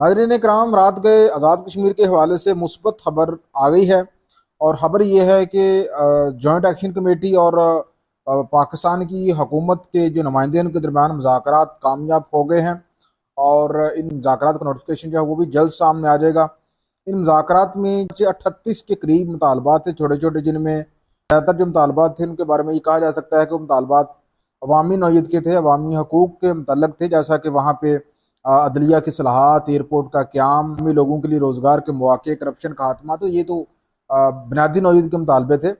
नाज़रीन कराम, रात गए आज़ाद कश्मीर के हवाले से मुस्बत खबर आ गई है। और खबर ये है कि जॉइंट एक्शन कमेटी और पाकिस्तान की हुकूमत के जो नुमाइंदे हैं उनके दरमियान मुज़ाकरात कामयाब हो गए हैं। और इन मुज़ाकरात का नोटिफिकेशन जो है वो भी जल्द सामने आ जाएगा। इन मुज़ाकरात में 38 के करीब मुतालबात थे छोटे छोटे, जिनमें ज़्यादातर जो मुतालबात थे उनके बारे में ये कहा जा सकता है कि वो मुतालबात अवामी नौयत के थे, अवामी हकूक़ के मुतल्लक थे। जैसा कि वहाँ पे अदलिया की सलाहत, एयरपोर्ट का क़याम, में लोगों के लिए रोज़गार के मौके, करप्शन का खात्मा, तो ये तो बुनियादी नौयत के मुतालबे थे।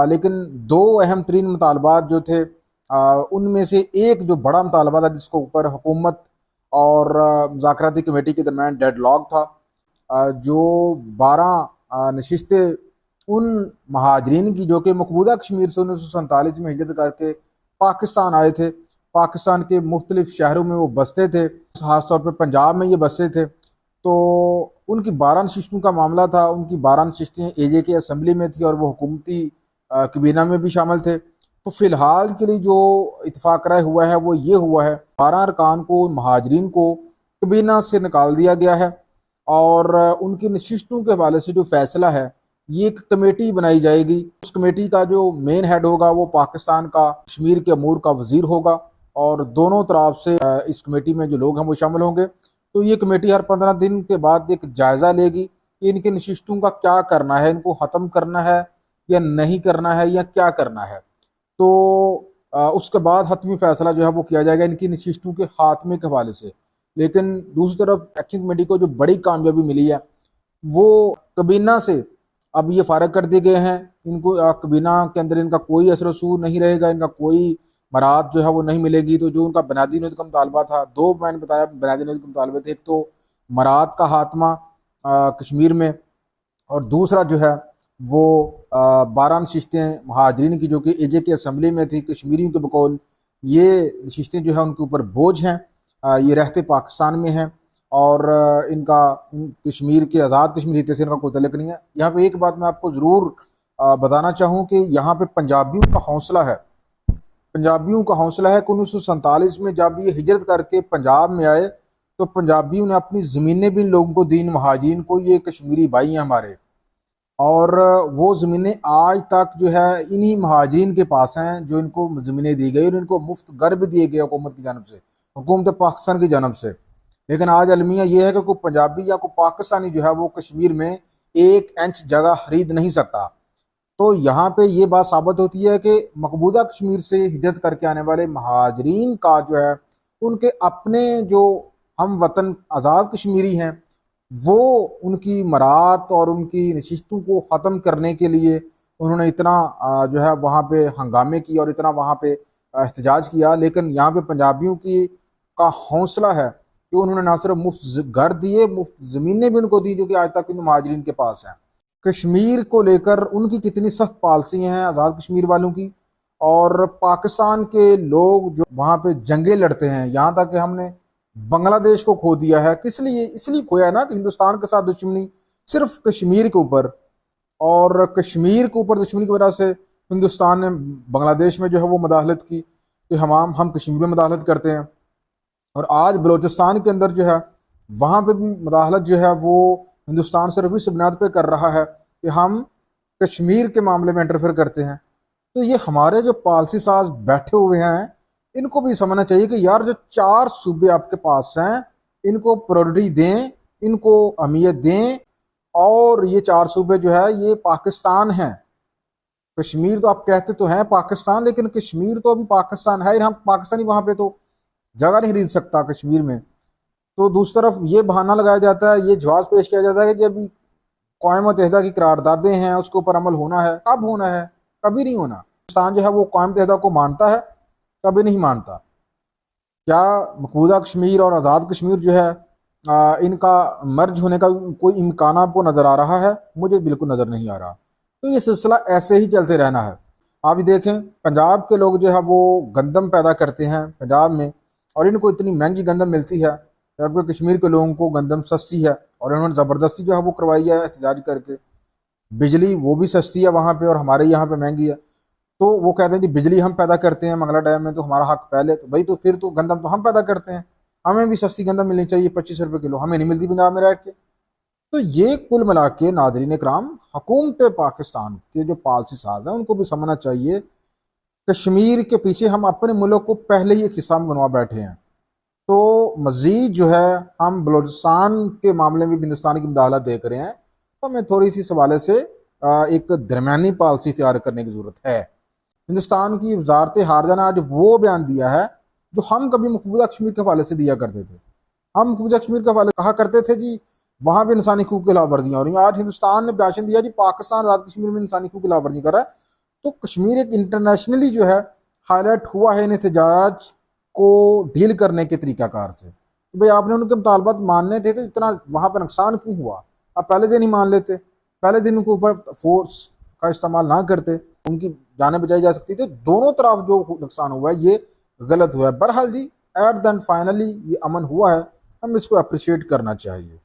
लेकिन दो अहम तरीन मुतालबात जो थे, उनमें से एक जो बड़ा मुतालबा था जिसके ऊपर हुकूमत और मुज़ाकराती कमेटी के दरमियान डेडलॉक था, जो 12 नशिस्तें उन महाजरीन की जो कि मकबूजा कश्मीर से 1947 में हिजरत करके पाकिस्तान आए थे, पाकिस्तान के मुख्तलिफ शहरों में वो बसते थे, ख़ासतौर पर पंजाब में ये बसते थे। तो उनकी 12 नशिस्तों का मामला था। उनकी 12 नशिस्तें एजे के असम्बली में थी और वो हुकूमती कबीना में भी शामिल थे। तो फ़िलहाल के लिए जो इतफाक़ राय हुआ है वो ये हुआ है, 12 अरकान को, महाजरीन को कबीना से निकाल दिया गया है। और उनकी नशिस्तों के हवाले से जो फ़ैसला है, ये एक कमेटी बनाई जाएगी। उस कमेटी का जो मेन हेड होगा वो पाकिस्तान का कश्मीर के अमूर का वज़ीर होगा, और दोनों तरफ से इस कमेटी में जो लोग हैं वो शामिल होंगे। तो ये कमेटी हर 15 दिन के बाद एक जायज़ा लेगी कि इनकी नशिस्तों का क्या करना है, इनको ख़त्म करना है या नहीं करना है या क्या करना है। तो उसके बाद हतमी फ़ैसला जो है वो किया जाएगा इनकी नशिस्तों के खात्मे के हवाले से। लेकिन दूसरी तरफ एक्शन कमेटी को जो बड़ी कामयाबी मिली है वो कबीना से अब ये फ़ारग कर दिए गए हैं। इनको कबीना के अंदर इनका कोई असर रसूख नहीं रहेगा, इनका कोई मराद जो है वो नहीं मिलेगी। तो जो उनका बुनियादी नीयत का मुतालबा था, दो मैंने बताया बुनियादी नीयत के मुतालबे थे, एक तो मराद का खात्मा कश्मीर में, और दूसरा जो है वो 12 नशिस्तें महाजरीन की जो कि एजे की असम्बली में थी कश्मीरियों के बकौल, ये नशिस्तें जो है उनके ऊपर बोझ हैं। ये रहते पाकिस्तान में हैं और इनका कश्मीर के आज़ाद कश्मीर हिस्से से इनका कोई तल्लुक़ नहीं है। यहाँ पे एक बात मैं आपको ज़रूर बताना चाहूँ कि यहाँ पे पंजाबियों का हौसला है। पंजाबियों का हौसला है कि 1947 में जब ये हिजरत करके पंजाब में आए तो पंजाबियों ने अपनी ज़मीनें भी इन लोगों को दी, महाजिन को। ये कश्मीरी भाई हैं हमारे, और वो ज़मीनें आज तक जो है इन्हीं महाजिन के पास हैं जो इनको ज़मीनें दी गई, और इनको मुफ्त घर भी दिए गए हुकूमत की जानब से, हुकूमत पाकिस्तान की जानब से। लेकिन आज अलमिया ये है कि कोई पंजाबी या कोई पाकिस्तानी जो है वो कश्मीर में 1 इंच जगह खरीद नहीं सकता। तो यहाँ पे ये बात साबित होती है कि मकबूजा कश्मीर से हिजरत करके आने वाले महाजरीन का जो है उनके अपने जो हम वतन आज़ाद कश्मीरी हैं, वो उनकी मरात और उनकी नशिस्तों को ख़त्म करने के लिए उन्होंने इतना जो है वहाँ पे हंगामे किए और इतना वहाँ पे एहतजाज किया। लेकिन यहाँ पे पंजाबियों की का हौसला है कि उन्होंने ना सिर्फ मुफ्त घर दिए, मुफ्त ज़मीनें भी उनको दी जो कि आज तक इन महाजरीन के पास हैं। कश्मीर को लेकर उनकी कितनी सख्त पॉलिसी हैं आज़ाद कश्मीर वालों की, और पाकिस्तान के लोग जो वहाँ पे जंगें लड़ते हैं, यहाँ तक कि हमने बांग्लादेश को खो दिया है। किस लिए? इसलिए खोया है ना कि हिंदुस्तान के साथ दुश्मनी सिर्फ कश्मीर के ऊपर, और कश्मीर के ऊपर दुश्मनी की वजह से हिंदुस्तान ने बांग्लादेश में जो है वो मदाखलत की कि हम कश्मीर में मदाखलत करते हैं। और आज बलूचिस्तान के अंदर जो है वहाँ पे भी मदाखलत जो है वो हिंदुस्तान सिर्फ इस बुनियाद पे कर रहा है कि हम कश्मीर के मामले में इंटरफेयर करते हैं। तो ये हमारे जो पॉलिसी साज बैठे हुए हैं इनको भी समझना चाहिए कि यार जो 4 सूबे आपके पास हैं इनको प्रायोरिटी दें, इनको अहमियत दें। और ये 4 सूबे जो है ये पाकिस्तान हैं। कश्मीर तो आप कहते तो हैं पाकिस्तान, लेकिन कश्मीर तो अभी पाकिस्तान है, हम पाकिस्तानी वहाँ पे तो जगह नहीं खरीद सकता कश्मीर में। तो दूसरी तरफ ये बहाना लगाया जाता है, ये जवाब पेश किया जाता है कि जब कौम मुत्तहिदा की करारदादें हैं उसके ऊपर अमल होना है। कब होना है? कभी नहीं होना। पाकिस्तान जो है वो कौम मुत्तहिदा को मानता है? कभी नहीं मानता। क्या मकबूजा कश्मीर और आज़ाद कश्मीर जो है इनका मर्ज होने का कोई इम्कान आपको नज़र आ रहा है? मुझे बिल्कुल नज़र नहीं आ रहा। तो ये सिलसिला ऐसे ही चलते रहना है। आप देखें पंजाब के लोग जो है वो गंदम पैदा करते हैं पंजाब में, और इनको इतनी महंगी गंदम मिलती है, जबकि कश्मीर के लोगों को गंदम सस्ती है, और इन्होंने ज़बरदस्ती जो है वो करवाई है एहतजाज करके। बिजली वो भी सस्ती है वहाँ पे और हमारे यहाँ पे महंगी है। तो वो कहते हैं कि बिजली हम पैदा करते हैं मंगला डैम में, तो हमारा हक पहले। तो भाई तो फिर तो गंदम तो हम पैदा करते हैं, हमें भी सस्ती गंदा मिलनी चाहिए, 25 रुपये किलो, हमें नहीं मिलती पंजाब में रह के। तो ये कुल मिला के नादरीन कराम, हुकूमत पाकिस्तान के जो पॉलिसी साज हैं उनको भी समझना चाहिए, कश्मीर के पीछे हम अपने मुल्क को पहले ही एक हिस्सा में बनवा बैठे हैं। तो मजीद जो है हम बलोचिस्तान के मामले में भी हिंदुस्तान की मुदाखलत देख रहे हैं, तो हमें थोड़ी सी इस हवाले से एक दरमियानी पॉलिसी तैयार करने की ज़रूरत है। हिंदुस्तान की वजारत खारजा ने आज वो बयान दिया है जो हम कभी मकबूजा कश्मीर के हवाले से दिया करते थे। हम मकबूजा कश्मीर के हवाले कहा करते थे जी वहां पे इंसानी हकूक की खिलाफवर्जियां हो रही हैं। आज हिंदुस्तान ने भाषण दिया जी पाकिस्तान आजाद कश्मीर में इंसानी हकूक की खिलाफवर्जी कर रहा है। तो कश्मीर एक इंटरनेशनली जो है हाईलाइट हुआ है इन एहतजाज को डील करने के तरीकाकार से। तो भाई आपने उनके मुतालबात मानने थे तो इतना वहां पर नुकसान क्यों हुआ? आप पहले दिन ही मान लेते, पहले दिन उनके ऊपर फोर्स का इस्तेमाल ना करते, उनकी जानें बचाई जा सकती थी। दोनों तरफ जो नुकसान हुआ है ये गलत हुआ है। बहरहाल जी एट द एंड फाइनली ये अमन हुआ है, हम इसको अप्रिशिएट करना चाहिए।